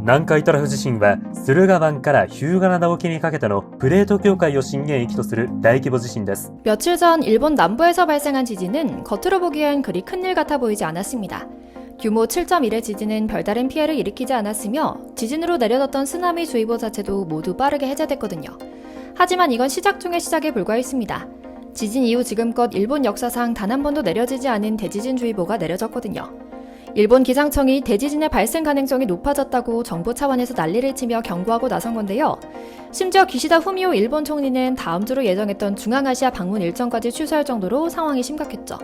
南海トラフ地震は駿河湾から日向灘沖にかけてのプレート境界を震源域とする大規模地震です。 며칠 전 일본 남부에서 발생한 지진은 겉으로 보기엔 그리 큰일 같아 보이지 않았습니다. 규모 7.1의 지진은 별다른 피해를 일으키지 않았으며 지진으로 내려졌던 쓰나미 주의보 자체도 모두 빠르게 해제됐거든요. 하지만 이건 시작 중의 시작에 불과했습니다. 지진 이후 지금껏 일본 역사상 단 한 번도 내려지지 않은 대지진 주의보가 내려졌거든요. 일본 기상청이 대지진의 발생 가능성이 높아졌다고 정부 차원에서 난리를 치며 경고하고 나선 건데요. 심지어 기시다 후미오 일본 총리는 다음 주로 예정했던 중앙아시아 방문 일정까지 취소할 정도로 상황이 심각했죠.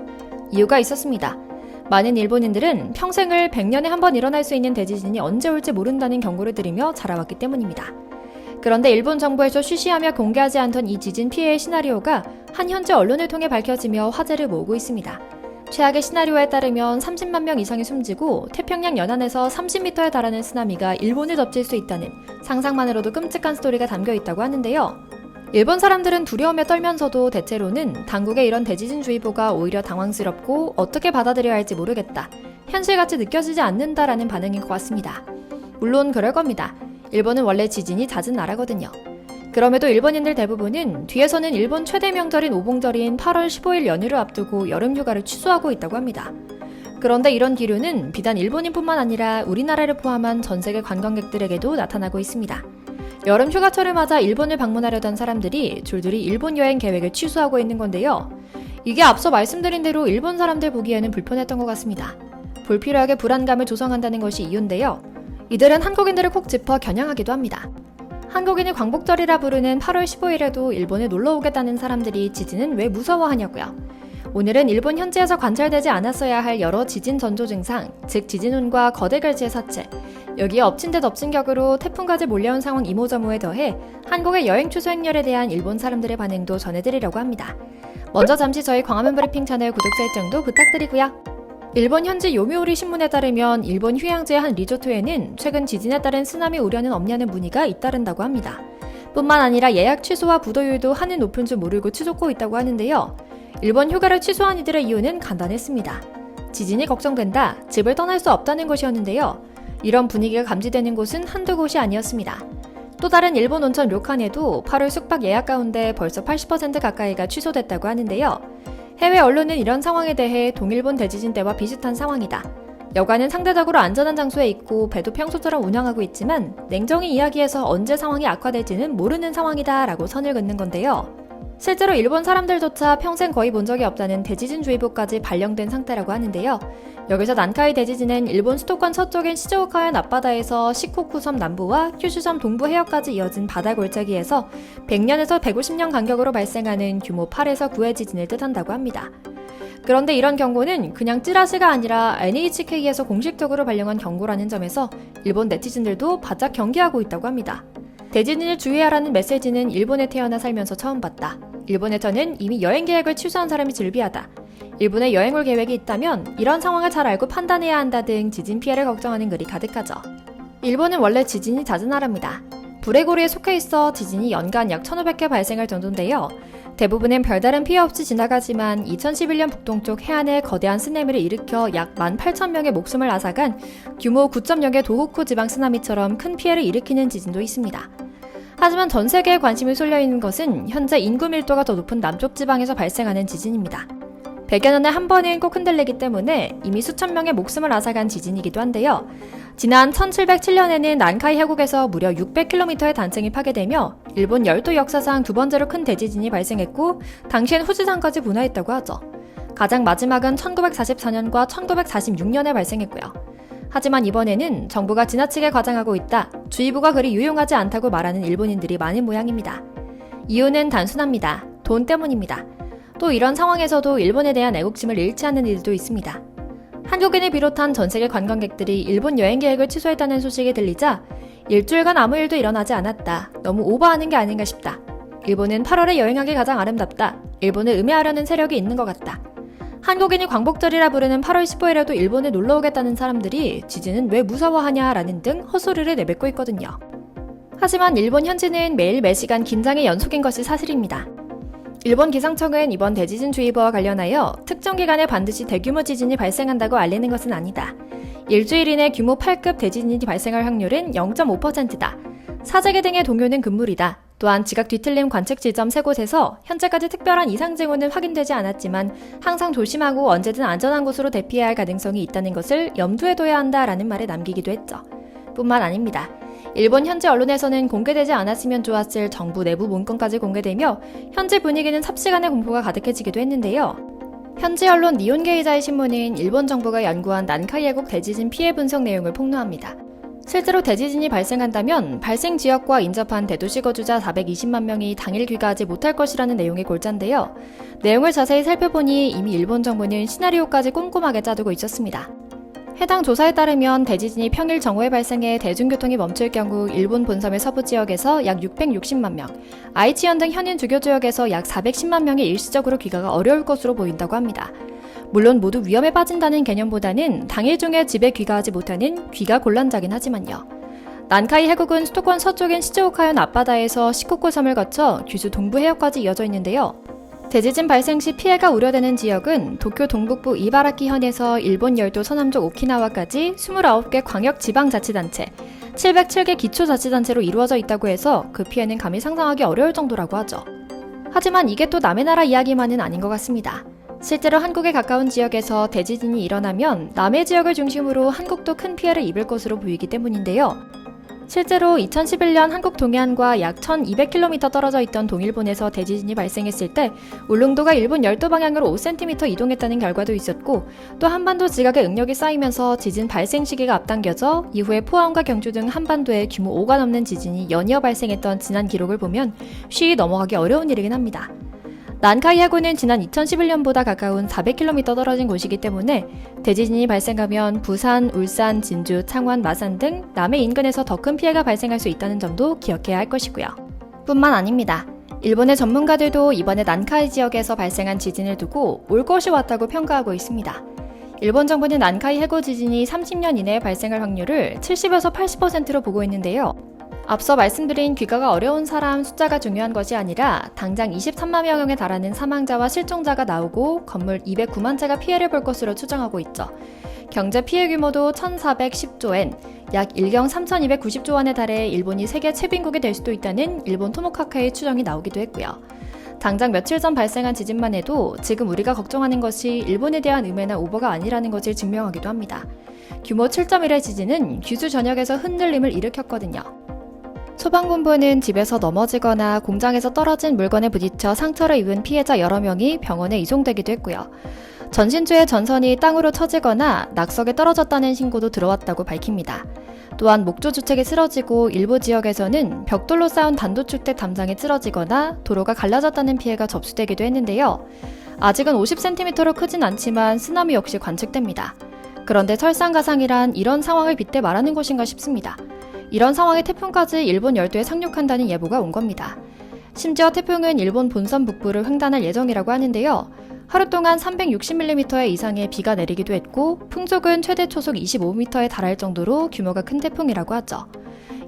이유가 있었습니다. 많은 일본인들은 평생을 100년에 한 번 일어날 수 있는 대지진이 언제 올지 모른다는 경고를 들으며 자라왔기 때문입니다. 그런데 일본 정부에서 쉬쉬하며 공개하지 않던 이 지진 피해의 시나리오가 한 현지 언론을 통해 밝혀지며 화제를 모으고 있습니다. 최악의 시나리오에 따르면 30만 명 이상이 숨지고 태평양 연안에서 30m에 달하는 쓰나미가 일본을 덮칠 수 있다는 상상만으로도 끔찍한 스토리가 담겨 있다고 하는데요. 일본 사람들은 두려움에 떨면서도 대체로는 당국의 이런 대지진 주의보가 오히려 당황스럽고 어떻게 받아들여야 할지 모르겠다, 현실같이 느껴지지 않는다라는 반응인 것 같습니다. 물론 그럴 겁니다. 일본은 원래 지진이 잦은 나라거든요. 그럼에도 일본인들 대부분은 뒤에서는 일본 최대 명절인 오봉절인 8월 15일 연휴를 앞두고 여름 휴가를 취소하고 있다고 합니다. 그런데 이런 기류는 비단 일본인뿐만 아니라 우리나라를 포함한 전 세계 관광객들에게도 나타나고 있습니다. 여름 휴가철을 맞아 일본을 방문하려던 사람들이 줄줄이 일본 여행 계획을 취소하고 있는 건데요. 이게 앞서 말씀드린 대로 일본 사람들 보기에는 불편했던 것 같습니다. 불필요하게 불안감을 조성한다는 것이 이유인데요. 이들은 한국인들을 콕 짚어 겨냥하기도 합니다. 한국인이 광복절이라 부르는 8월 15일에도 일본에 놀러 오겠다는 사람들이 지진은 왜 무서워하냐고요. 오늘은 일본 현지에서 관찰되지 않았어야 할 여러 지진 전조 증상, 즉 지진운과 거대 결지의 사체, 여기에 엎친 데 덮친 격으로 태풍까지 몰려온 상황 이모저모에 더해 한국의 여행 취소 행렬에 대한 일본 사람들의 반응도 전해드리려고 합니다. 먼저 잠시 저희 광화문 브리핑 채널 구독 설정도 부탁드리고요. 일본 현지 요미우리 신문에 따르면 일본 휴양지의 한 리조트에는 최근 지진에 따른 쓰나미 우려는 없냐는 문의가 잇따른다고 합니다. 뿐만 아니라 예약 취소와 부도율도 하늘 높은 줄 모르고 치솟고 있다고 하는데요. 일본 휴가를 취소한 이들의 이유는 간단했습니다. 지진이 걱정된다, 집을 떠날 수 없다는 것이었는데요. 이런 분위기가 감지되는 곳은 한두 곳이 아니었습니다. 또 다른 일본 온천 료칸에도 8월 숙박 예약 가운데 벌써 80% 가까이가 취소됐다고 하는데요. 해외 언론은 이런 상황에 대해 동일본 대지진 때와 비슷한 상황이다, 여관은 상대적으로 안전한 장소에 있고 배도 평소처럼 운영하고 있지만 냉정히 이야기해서 언제 상황이 악화될지는 모르는 상황이다 라고 선을 긋는 건데요. 실제로 일본 사람들조차 평생 거의 본 적이 없다는 대지진 주의보까지 발령된 상태라고 하는데요. 여기서 난카이 대지진은 일본 수도권 서쪽인 시즈오카현 앞바다에서 시코쿠 섬 남부와 큐슈 섬 동부 해역까지 이어진 바다 골짜기에서 100년에서 150년 간격으로 발생하는 규모 8에서 9의 지진을 뜻한다고 합니다. 그런데 이런 경고는 그냥 찌라시가 아니라 NHK에서 공식적으로 발령한 경고라는 점에서 일본 네티즌들도 바짝 경계하고 있다고 합니다. 대지진을 주의하라는 메시지는 일본에 태어나 살면서 처음 봤다, 일본에서는 이미 여행 계획을 취소한 사람이 즐비하다, 일본에 여행 올 계획이 있다면 이런 상황을 잘 알고 판단해야 한다 등 지진 피해를 걱정하는 글이 가득하죠. 일본은 원래 지진이 잦은 나라입니다. 불의 고리에 속해 있어 지진이 연간 약 1500개 발생할 정도인데요. 대부분은 별다른 피해 없이 지나가지만 2011년 북동쪽 해안에 거대한 쓰나미를 일으켜 약 18,000명의 목숨을 앗아간 규모 9.0의 도호쿠 지방 쓰나미처럼 큰 피해를 일으키는 지진도 있습니다. 하지만 전 세계에 관심이 쏠려있는 것은 현재 인구 밀도가 더 높은 남쪽 지방에서 발생하는 지진입니다. 100여 년에 한 번은 꼭 흔들리기 때문에 이미 수천 명의 목숨을 앗아간 지진이기도 한데요. 지난 1707년에는 난카이 해국에서 무려 600km의 단층이 파괴되며 일본 열도 역사상 두 번째로 큰 대지진이 발생했고 당시엔 후지산까지 분화했다고 하죠. 가장 마지막은 1944년과 1946년에 발생했고요. 하지만 이번에는 정부가 지나치게 과장하고 있다, 주의보가 그리 유용하지 않다고 말하는 일본인들이 많은 모양입니다. 이유는 단순합니다. 돈 때문입니다. 또 이런 상황에서도 일본에 대한 애국심을 잃지 않는 이들도 있습니다. 한국인을 비롯한 전 세계 관광객들이 일본 여행 계획을 취소했다는 소식이 들리자 일주일간 아무 일도 일어나지 않았다, 너무 오버하는 게 아닌가 싶다, 일본은 8월에 여행하기 가장 아름답다, 일본을 음해하려는 세력이 있는 것 같다, 한국인이 광복절이라 부르는 8월 15일에도 일본에 놀러 오겠다는 사람들이 지진은 왜 무서워하냐라는 등 헛소리를 내뱉고 있거든요. 하지만 일본 현지는 매일 매시간 긴장의 연속인 것이 사실입니다. 일본 기상청은 이번 대지진 주의보와 관련하여 특정 기간에 반드시 대규모 지진이 발생한다고 알리는 것은 아니다, 일주일 이내 규모 8급 대지진이 발생할 확률은 0.5%다. 사재기 등의 동요는 금물이다. 또한 지각 뒤틀림 관측 지점 3곳에서 현재까지 특별한 이상 징후는 확인되지 않았지만 항상 조심하고 언제든 안전한 곳으로 대피해야 할 가능성이 있다는 것을 염두에 둬야 한다라는 말을 남기기도 했죠. 뿐만 아닙니다. 일본 현지 언론에서는 공개되지 않았으면 좋았을 정부 내부 문건까지 공개되며 현지 분위기는 삽시간에 공포가 가득해지기도 했는데요. 현지 언론 니혼게이자의 신문은 일본 정부가 연구한 난카이 해국 대지진 피해 분석 내용을 폭로합니다. 실제로 대지진이 발생한다면 발생 지역과 인접한 대도시 거주자 420만 명이 당일 귀가하지 못할 것이라는 내용의 골자인데요. 내용을 자세히 살펴보니 이미 일본 정부는 시나리오까지 꼼꼼하게 짜두고 있었습니다. 해당 조사에 따르면 대지진이 평일 정오에 발생해 대중교통이 멈출 경우 일본 본섬의 서부 지역에서 약 660만 명, 아이치현 등 현인 주교 지역에서 약 410만 명이 일시적으로 귀가가 어려울 것으로 보인다고 합니다. 물론 모두 위험에 빠진다는 개념보다는 당일 중에 집에 귀가하지 못하는 귀가 곤란자긴 하지만요. 난카이 해국은 수도권 서쪽인 시즈오카현 앞바다에서 시코쿠 섬을 거쳐 규슈 동부 해역까지 이어져 있는데요. 대지진 발생 시 피해가 우려되는 지역은 도쿄 동북부 이바라키현에서 일본 열도 서남쪽 오키나와까지 29개 광역지방자치단체, 707개 기초자치단체로 이루어져 있다고 해서 그 피해는 감히 상상하기 어려울 정도라고 하죠. 하지만 이게 또 남의 나라 이야기만은 아닌 것 같습니다. 실제로 한국에 가까운 지역에서 대지진이 일어나면 남해 지역을 중심으로 한국도 큰 피해를 입을 것으로 보이기 때문인데요. 실제로 2011년 한국 동해안과 약 1200km 떨어져 있던 동일본에서 대지진이 발생했을 때 울릉도가 일본 열도 방향으로 5cm 이동했다는 결과도 있었고, 또 한반도 지각의 응력이 쌓이면서 지진 발생 시기가 앞당겨져 이후에 포항과 경주 등 한반도에 규모 5가 넘는 지진이 연이어 발생했던 지난 기록을 보면 쉬이 넘어가기 어려운 일이긴 합니다. 난카이 해구는 지난 2011년보다 가까운 400km 떨어진 곳이기 때문에 대지진이 발생하면 부산, 울산, 진주, 창원, 마산 등 남해 인근에서 더 큰 피해가 발생할 수 있다는 점도 기억해야 할 것이고요. 뿐만 아닙니다. 일본의 전문가들도 이번에 난카이 지역에서 발생한 지진을 두고 올 것이 왔다고 평가하고 있습니다. 일본 정부는 난카이 해구 지진이 30년 이내에 발생할 확률을 70에서 80%로 보고 있는데요. 앞서 말씀드린 귀가가 어려운 사람 숫자가 중요한 것이 아니라 당장 23만 명에 달하는 사망자와 실종자가 나오고 건물 209만 채가 피해를 볼 것으로 추정하고 있죠. 경제 피해 규모도 1,410조엔, 약 1경 3,290조 원에 달해 일본이 세계 최빈국이 될 수도 있다는 일본 토모카카의 추정이 나오기도 했고요. 당장 며칠 전 발생한 지진만 해도 지금 우리가 걱정하는 것이 일본에 대한 음해나 오버가 아니라는 것을 증명하기도 합니다. 규모 7.1의 지진은 규슈 전역에서 흔들림을 일으켰거든요. 소방본부는 집에서 넘어지거나 공장에서 떨어진 물건에 부딪혀 상처를 입은 피해자 여러 명이 병원에 이송되기도 했고요. 전신주의 전선이 땅으로 쳐지거나 낙석에 떨어졌다는 신고도 들어왔다고 밝힙니다. 또한 목조 주택이 쓰러지고 일부 지역에서는 벽돌로 쌓은 단독주택 담장이 쓰러지거나 도로가 갈라졌다는 피해가 접수되기도 했는데요. 아직은 50cm로 크진 않지만 쓰나미 역시 관측됩니다. 그런데 설상가상이란 이런 상황을 빗대 말하는 것인가 싶습니다. 이런 상황에 태풍까지 일본 열도에 상륙한다는 예보가 온 겁니다. 심지어 태풍은 일본 본섬 북부를 횡단할 예정이라고 하는데요. 하루 동안 360mm 이상의 비가 내리기도 했고 풍속은 최대 초속 25m에 달할 정도로 규모가 큰 태풍이라고 하죠.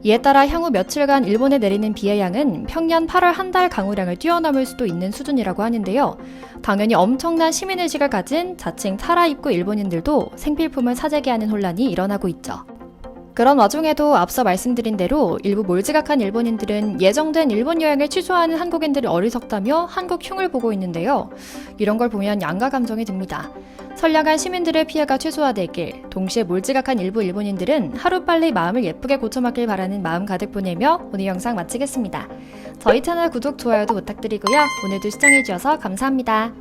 이에 따라 향후 며칠간 일본에 내리는 비의 양은 평년 8월 한 달 강우량을 뛰어넘을 수도 있는 수준이라고 하는데요. 당연히 엄청난 시민의식을 가진 자칭 타라 입국 일본인들도 생필품을 사재기하는 혼란이 일어나고 있죠. 그런 와중에도 앞서 말씀드린 대로 일부 몰지각한 일본인들은 예정된 일본 여행을 취소하는 한국인들이 어리석다며 한국 흉을 보고 있는데요. 이런 걸 보면 양가 감정이 듭니다. 선량한 시민들의 피해가 최소화되길, 동시에 몰지각한 일부 일본인들은 하루빨리 마음을 예쁘게 고쳐먹길 바라는 마음 가득 보내며 오늘 영상 마치겠습니다. 저희 채널 구독, 좋아요도 부탁드리고요. 오늘도 시청해주셔서 감사합니다.